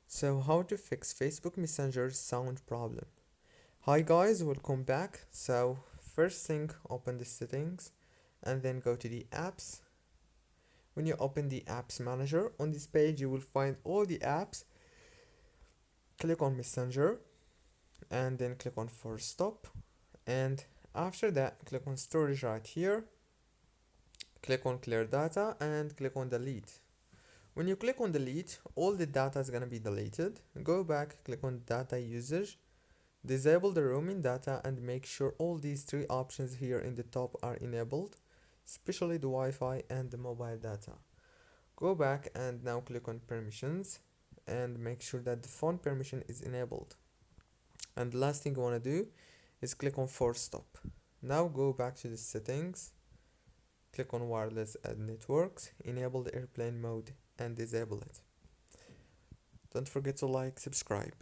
So how to fix Facebook Messenger sound problem. Hi guys, welcome back. So first thing, open the settings and then go to the apps. When you open the apps manager, on this page you will find all the apps. Click on Messenger and then click on force stop, and after that click on storage right here, click on clear data and click on delete. When you click on delete, all the data is gonna be deleted. Go back, click on data usage, disable the roaming data, and make sure all these three options here in the top are enabled, especially the Wi-Fi and the mobile data. Go back and now click on permissions and make sure that the phone permission is enabled. And the last thing you want to do is click on force stop. Now go back to the settings, click on wireless and networks, enable the airplane mode and disable it. Don't forget to like, subscribe.